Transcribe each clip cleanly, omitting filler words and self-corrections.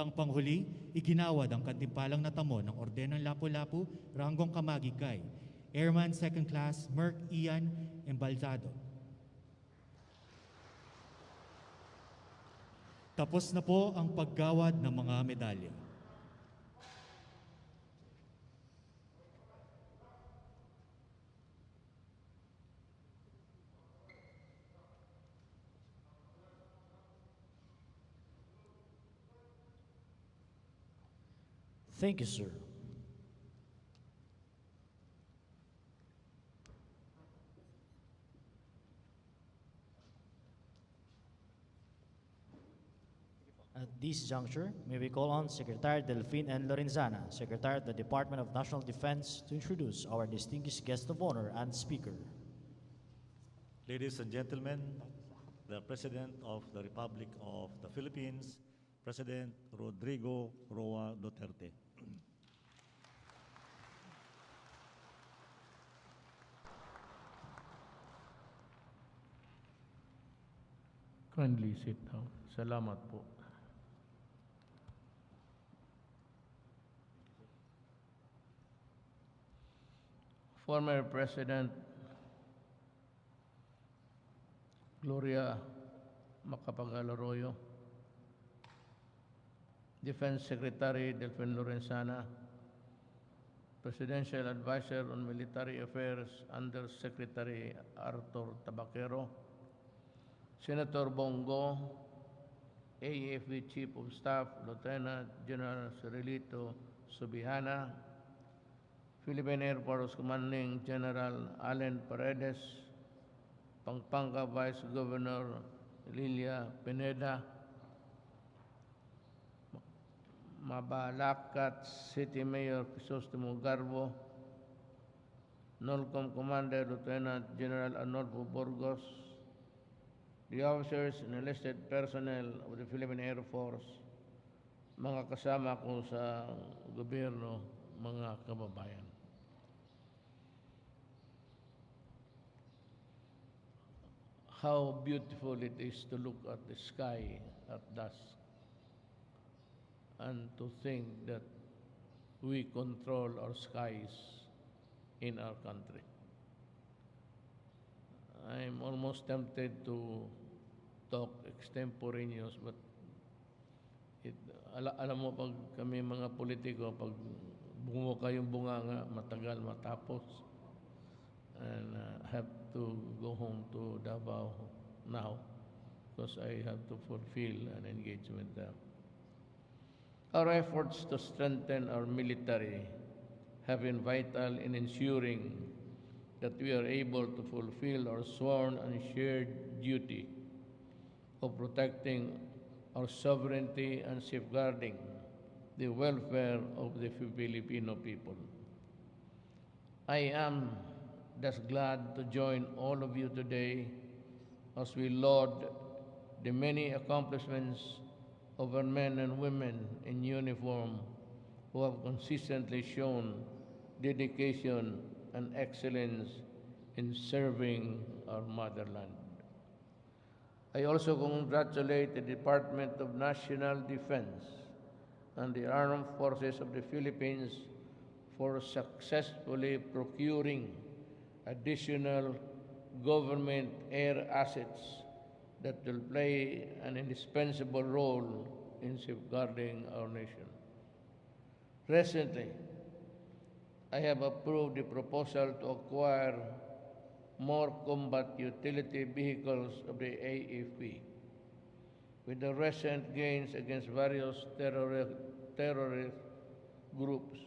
Samtang panghuli, iginawad ang kantimpalang natamo ng Ordenang Lapu-Lapu, Ranggong Kamagikay, Airman 2nd Class Merc Ian Embalzado. Tapos na po ang paggawad ng mga medalya. Thank you, sir. At this juncture, may we call on Secretary Delphine N. Lorenzana, Secretary of the Department of National Defense, to introduce our distinguished guest of honor and speaker. Ladies and gentlemen, the President of the Republic of the Philippines, President Rodrigo Roa Duterte. Kindly sit down. Salamat po. Former President Gloria Macapagal-Arroyo, Defense Secretary Delphine Lorenzana, Presidential Advisor on Military Affairs Under Secretary Arthur Tabaquero, Senator Bongo, AFP Chief of Staff Lieutenant General Cirilito Subihana, Philippine Air Force Commanding General Allen Paredes, Pampanga Vice Governor Lilia Pineda, Mabalacat City Mayor Crisostomo Garbo, NOLCOM Commander Lieutenant General Arnolfo Burgos, the officers and enlisted personnel of the Philippine Air Force, mga kasama ko sa gobyerno, mga kababayan. How beautiful it is to look at the sky at dusk and to think that we control our skies in our country. I'm almost tempted to talk extemporaneous, but alam mo, pag kami mga politiko, pag bungo kayong bunganga, matagal matapos. And have to go home to Davao now because I have to fulfill an engagement there. Our efforts to strengthen our military have been vital in ensuring that we are able to fulfill our sworn and shared duty of protecting our sovereignty and safeguarding the welfare of the Filipino people. I am thus glad to join all of you today as we laud the many accomplishments of our men and women in uniform who have consistently shown dedication and excellence in serving our motherland. I also congratulate the Department of National Defense and the Armed Forces of the Philippines for successfully procuring additional government air assets that will play an indispensable role in safeguarding our nation. Recently, I have approved the proposal to acquire more combat utility vehicles of the AFP. With the recent gains against various terrorist groups,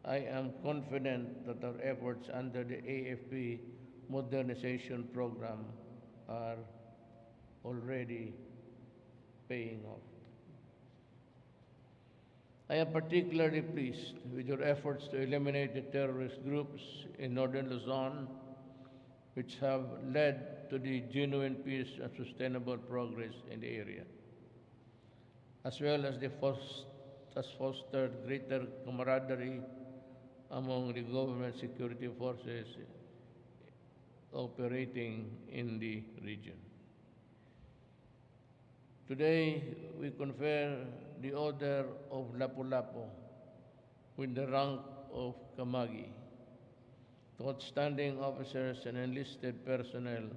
I am confident that our efforts under the AFP modernization program are already paying off. I am particularly pleased with your efforts to eliminate the terrorist groups in northern Luzon, which have led to the genuine peace and sustainable progress in the area, as well as fostered greater camaraderie among the government security forces operating in the region. Today, we confer the Order of Lapu-Lapu with the rank of Kamagi. To outstanding officers and enlisted personnel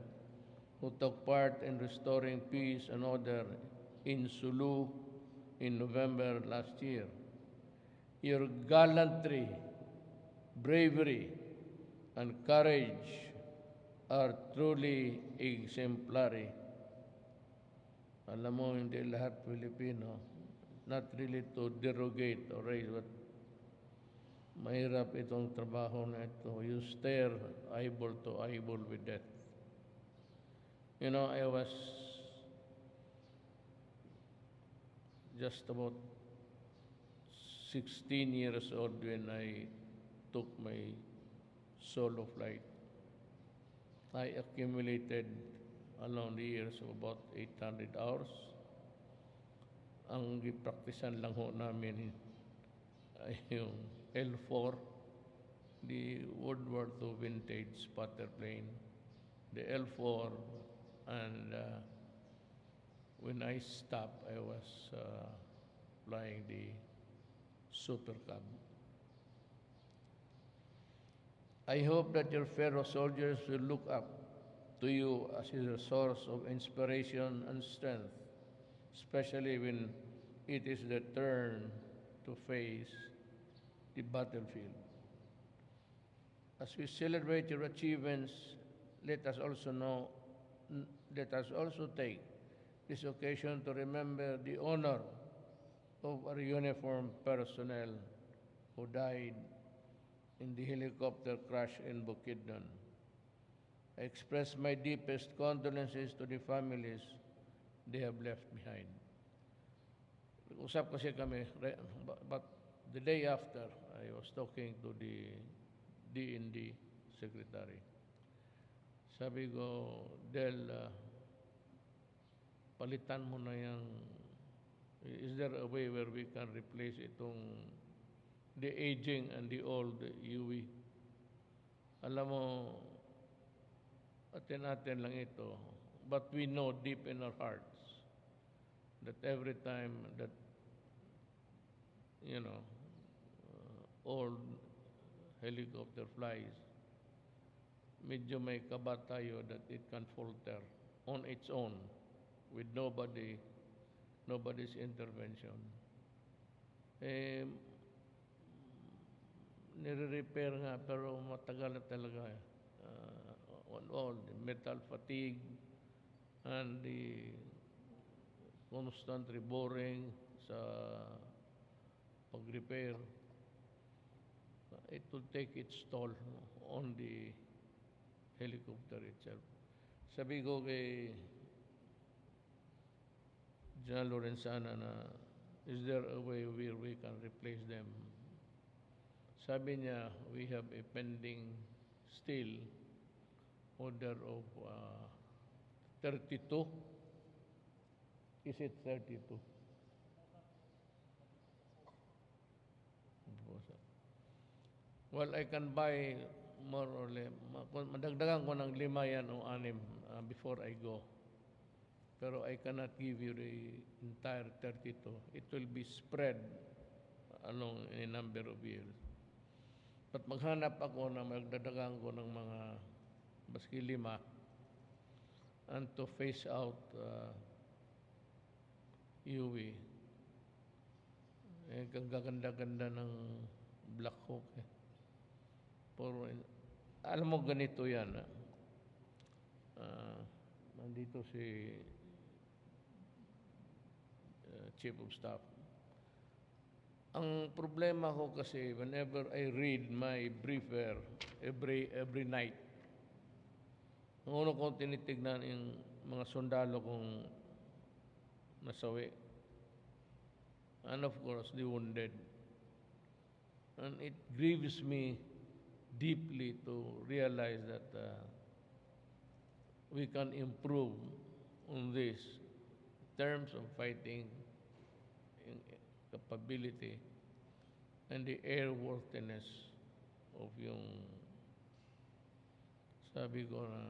who took part in restoring peace and order in Sulu in November last year. Your gallantry, bravery, and courage are truly exemplary. Alam mo, hindi lahat Pilipino, not really to derogate or raise, but mahirap itong trabaho na ito. You stare eyeball to eyeball with death. You know, I was just about 16 years old when I took my solo flight. I accumulated along the years of about 800 hours. Ang gipraktisan lang ho namin ay yung L4, the World War II vintage spotter plane, the L4, and when I stopped, I was flying the Super Cub. I hope that your fellow soldiers will look up to you as a source of inspiration and strength, especially when it is their turn to face the battlefield. As we celebrate your achievements, let us also take this occasion to remember the honor of our uniformed personnel who died in the helicopter crash in Bukidnon. I express my deepest condolences to the families they have left behind. Usap kasi kami, but the day after, I was talking to the D&D secretary. Sabi ko, Del, palitan mo na yung, is there a way where we can replace itong the aging and the old UE? Alam mo, atin-atin lang ito, but we know deep in our hearts that every time that, you know, old helicopter flies, medyo may kaba tayo that it can falter on its own with nobody's intervention. Nire-repair nga pero matagal na talaga. All the metal fatigue and the constant reboring sa pag-repair, it will take its toll on the helicopter itself. Sabi ko kay General Lorenzana na, is there a way where we can replace them? Sabi niya, we have a pending still order of 32. Is it 32? Well, I can buy more or less. Madagdagan ko ng 5 yan o 6 before I go. Pero I cannot give you the entire 32. It will be spread along a number of years. But maghanap ako na magdadagan ko ng mga baski 5 and to phase out UE. Gaganda-ganda ng Black Hawk. Pero, alam mo ganito yan. Nandito si Chief of Staff. Ang problema ko kasi, whenever I read my briefer every night, ang una kong tinitignan yung mga sundalo kong nasawi. And of course, the wounded. And it grieves me deeply to realize that we can improve on this in terms of fighting capability and the airworthiness of yung sabi ko na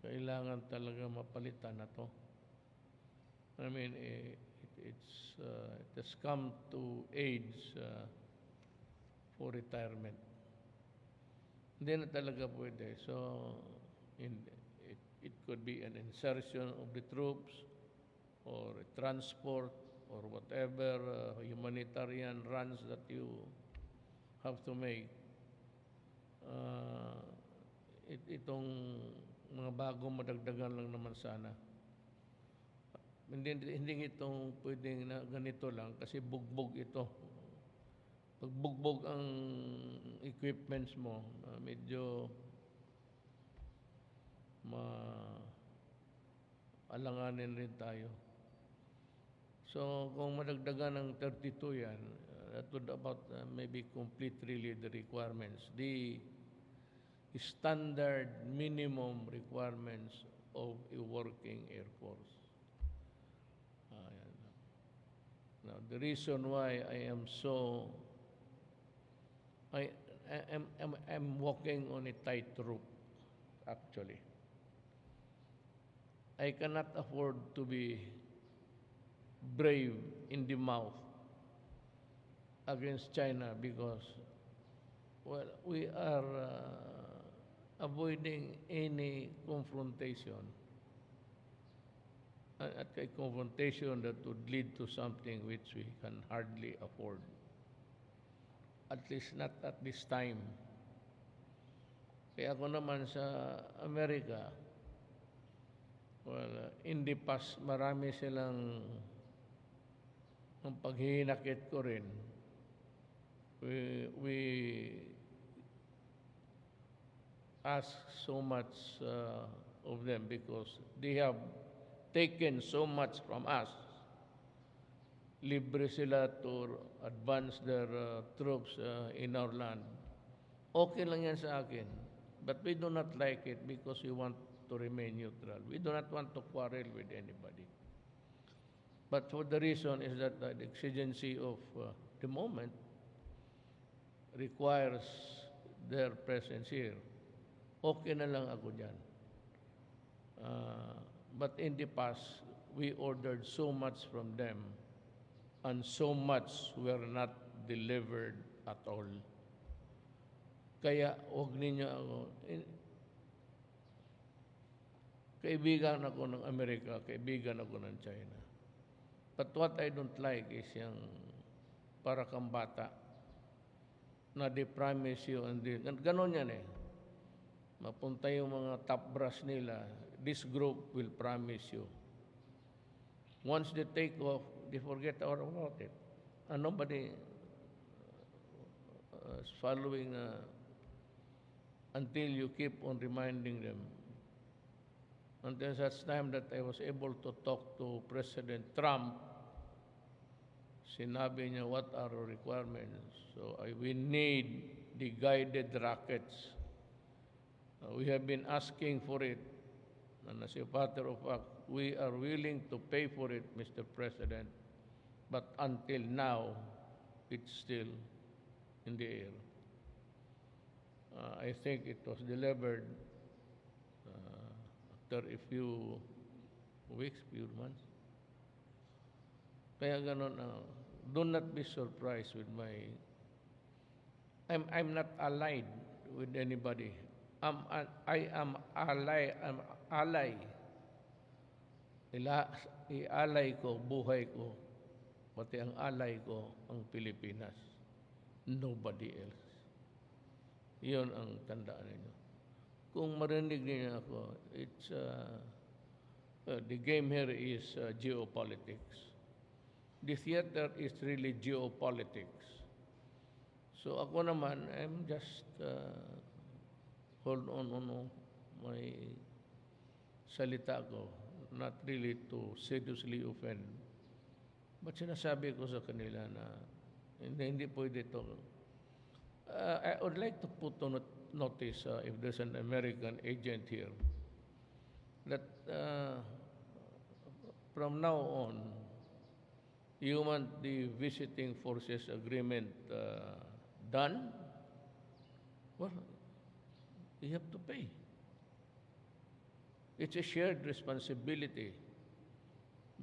kailangan talaga mapalitan na to. I mean, it it has come to age for retirement. Hindi na talaga pwede. So, it could be an insertion of the troops or a transport or whatever humanitarian runs that you have to make. Itong mga bagong madagdagan lang naman sana. Hindi itong pwedeng na ganito lang kasi bugbog ito. Pag bugbog ang equipments mo, medyo alanganin rin tayo. So, kung madagdagan ng 32 yan, that would about maybe complete really the requirements. The standard minimum requirements of a working Air Force. Now, the reason why I'm walking on a tightrope, actually. I cannot afford to be brave in the mouth against China because, well, we are avoiding any confrontation. At a confrontation that would lead to something which we can hardly afford. At least not at this time. Kaya ako naman sa Amerika, well, in the past, marami silang ang paghihinakit ko rin. We ask so much of them because they have taken so much from us. Libre sila to advance their troops in our land. Okay lang yan sa akin. But we do not like it because we want to remain neutral. We do not want to quarrel with anybody. But for the reason is that the exigency of the moment requires their presence here. Okay na lang ako dyan. But in the past, we ordered so much from them and so much were not delivered at all. Kaya huwag ninyo ako. Kaibigan ako ng Amerika, kaibigan ako ng China. But what I don't like is yung para kang bata na they promise you and ganon yan eh. Mapunta yung mga top brass nila, this group will promise you. Once they take off, they forget all about it. And nobody is following until you keep on reminding them. Until such time that I was able to talk to President Trump, sinabi niya what are our requirements. So we need the guided rockets. We have been asking for it. And as a matter of fact, we are willing to pay for it, Mr. President. But until now, it's still in the air. I think it was delivered after a few weeks, few months. Kaya ganon, do not be surprised with my... I'm not allied with anybody. I am ally. I'm ally. I-alay ko, buhay ko, pati ang alay ko, ang Pilipinas. Nobody else. Iyon ang tandaan ninyo. Kung marinig niyo ako, it's the game here is geopolitics. The theater is really geopolitics. So ako naman, I'm just hold on my salita ko, not really to seriously offend. But sinasabi ko sa kanila na hindi pwede ito. I would like to put on notice if there's an American agent here that from now on, you want the visiting forces agreement done? Well, you have to pay. It's a shared responsibility.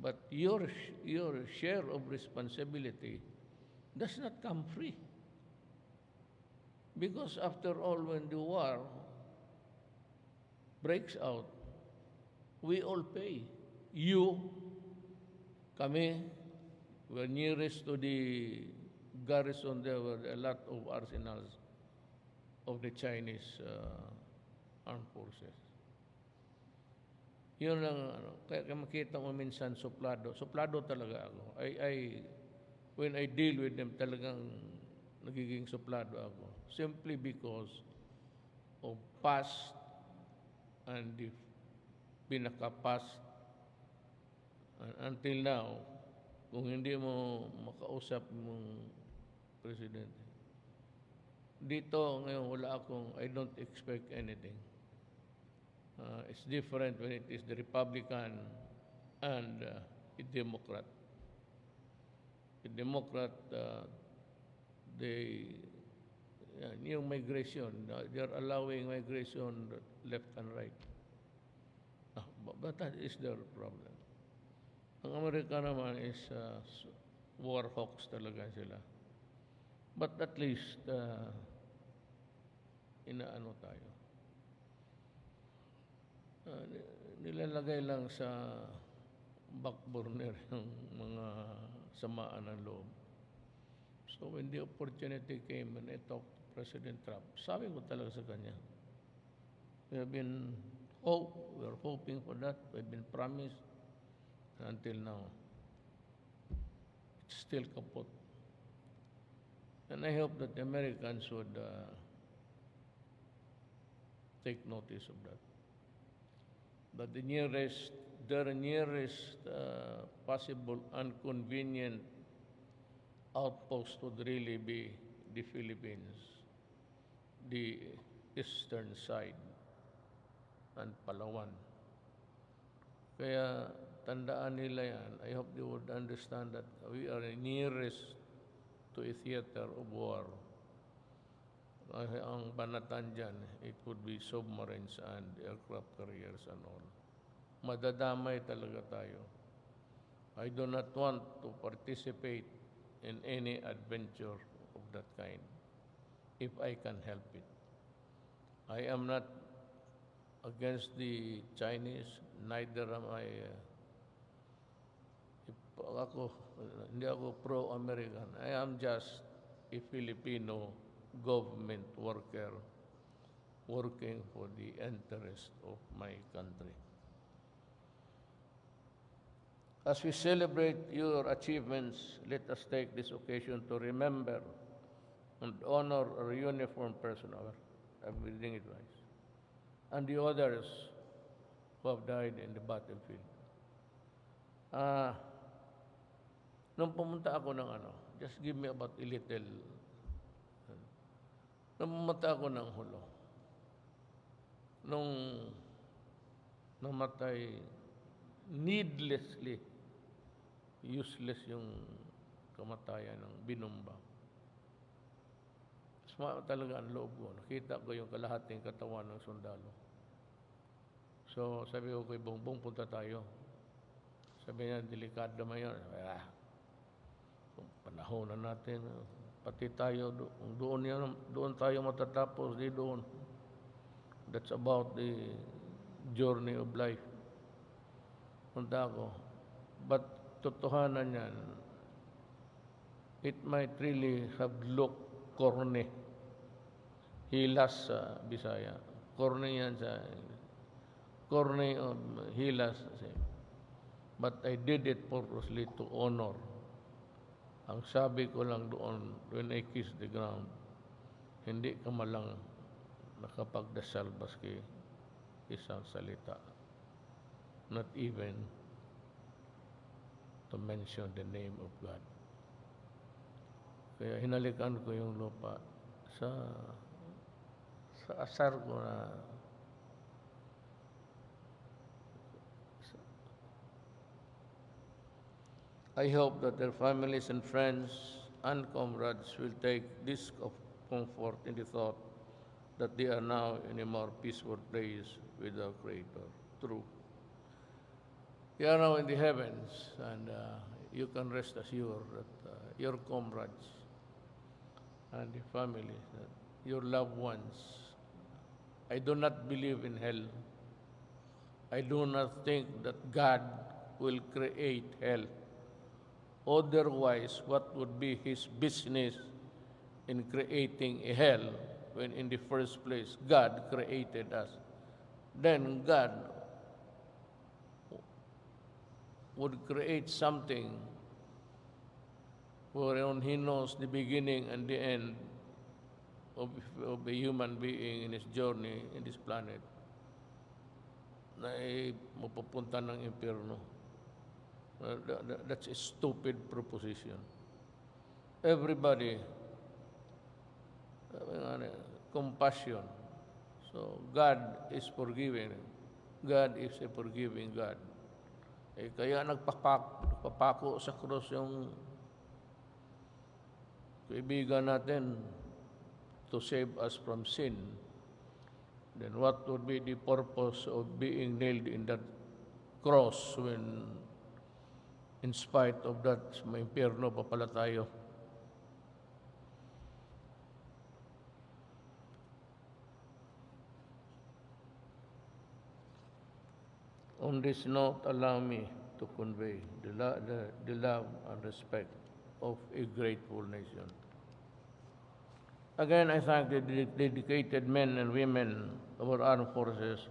But your share of responsibility does not come free. Because after all, when the war breaks out, we all pay. You, kami, were nearest to the garrison. There were a lot of arsenals of the Chinese armed forces. Yun lang, kaya makita mo minsan suplado. Suplado talaga ako. When I deal with them, talagang nagiging suplado ako. Simply because of past and the pinaka-past until now, kung hindi mo makausap mong presidente. Dito ngayon I don't expect anything. It's different when it is the Republican and a Democrat. The Democrat, yung migration, they're allowing migration left and right. But that is their problem. Ang Amerika naman is war hawks talaga sila. But at least, inaano tayo. Nilalagay lang sa back burner yung mga samaan ng loob. So when the opportunity came and I talked to President Trump, sabi ko talaga sa kanya, we're hoping for that, we've been promised, until now, it's still kaput. And I hope that the Americans would take notice of that. That their nearest possible inconvenient outpost would really be the Philippines, the eastern side, and Palawan. Kaya tandaan nila yan. I hope they would understand that we are nearest to a theater of war. Ang banatan dyan, it could be submarines and aircraft carriers and all. Madadamay talaga tayo. I do not want to participate in any adventure of that kind if I can help it. I am not against the Chinese, neither am I hindi ako pro-American. I am just a Filipino government worker working for the interest of my country. As we celebrate your achievements, let us take this occasion to remember and honor our uniformed personnel, I'm reading it right, and the others who have died in the battlefield. Nung pumunta ako ng just give me about a little. Nung pumunta ako ng Hulo, nung namatay needlessly, useless yung kamatayan ng binumba. Sumama talaga ang loob ko. Nakita ko yung kalahating katawan ng sundalo. So sabi ko kay Bongbong, punta tayo. Sabi niya, delikado naman yun. Panahon na natin, pati tayo, doon tayo matatapos, di doon. That's about the journey of life. Punta ako. But totohanan yan, it might really have looked corny. Hilas sa Bisaya. Corny yan sa corny of hilas. But I did it purposely to honor. Ang sabi ko lang doon, when I kiss the ground, hindi ka malang nakapagdasal baski isang salita. Not even to mention the name of God. Kaya hinalikan ko yung lupa sa asar ko na I hope that their families and friends and comrades will take this comfort in the thought that they are now in a more peaceful place with our Creator. True. You are now in the heavens, and you can rest assured that your comrades and the families, your loved ones, I do not believe in hell. I do not think that God will create hell. Otherwise, what would be his business in creating a hell when in the first place God created us? Then God would create something wherein he knows the beginning and the end of a human being in his journey in this planet na mapupunta ng impyerno. That's a stupid proposition. Everybody, compassion. So God is forgiving. God is a forgiving God. Kaya nagpapako sa krus yung kaibigan natin to save us from sin. Then what would be the purpose of being nailed in that cross when in spite of that, may impyerno pa pala tayo? On this note, allow me to convey the love and respect of a grateful nation. Again, I thank the dedicated men and women of our armed forces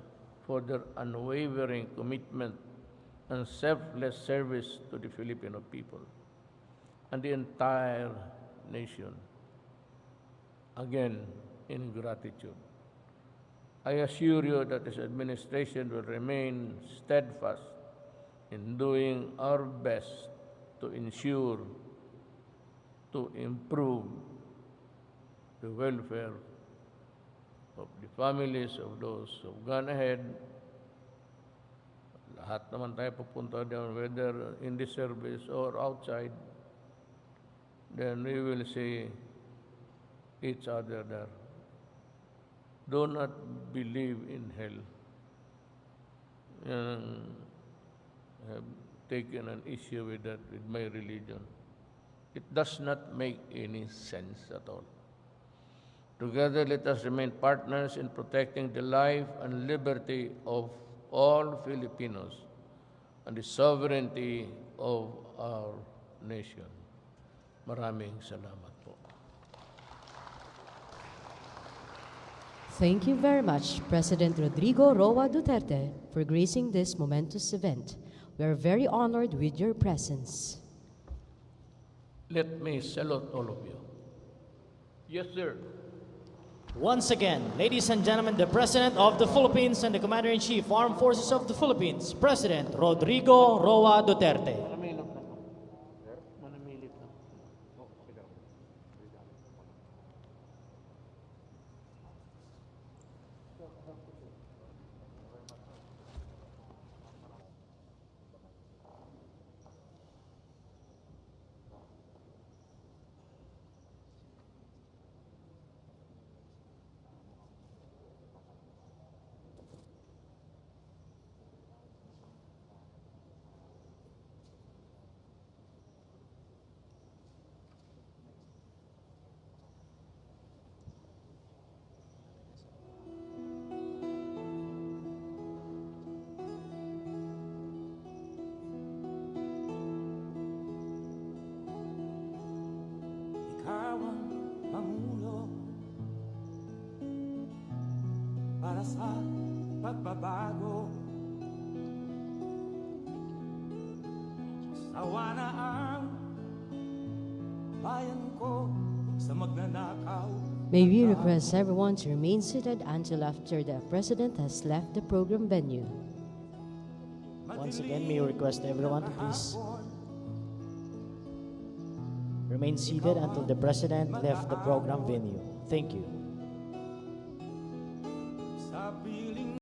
for their unwavering commitment and selfless service to the Filipino people and the entire nation. Again, in gratitude. I assure you that this administration will remain steadfast in doing our best to ensure, to improve the welfare of the families of those who have gone ahead. Lahat naman tayo pupunta down, whether in the service or outside, then we will see each other there. Do not believe in hell. I have taken an issue with that, with my religion. It does not make any sense at all. Together, let us remain partners in protecting the life and liberty of all Filipinos and the sovereignty of our nation. Maraming salamat po. Thank you very much, President Rodrigo Roa Duterte, for gracing this momentous event. We are very honored with your presence. Let me salute all of you. Yes, sir. Once again, ladies and gentlemen, the President of the Philippines and the Commander-in-Chief, Armed Forces of the Philippines, President Rodrigo Roa Duterte. Ikaw ang pangulo para sa pagbabago. Sawa na ang bayan ko sa magnanakaw. May we request everyone to remain seated until after the President has left the program venue. Once again, may we request everyone to please remain seated until the President left the program venue. Thank you.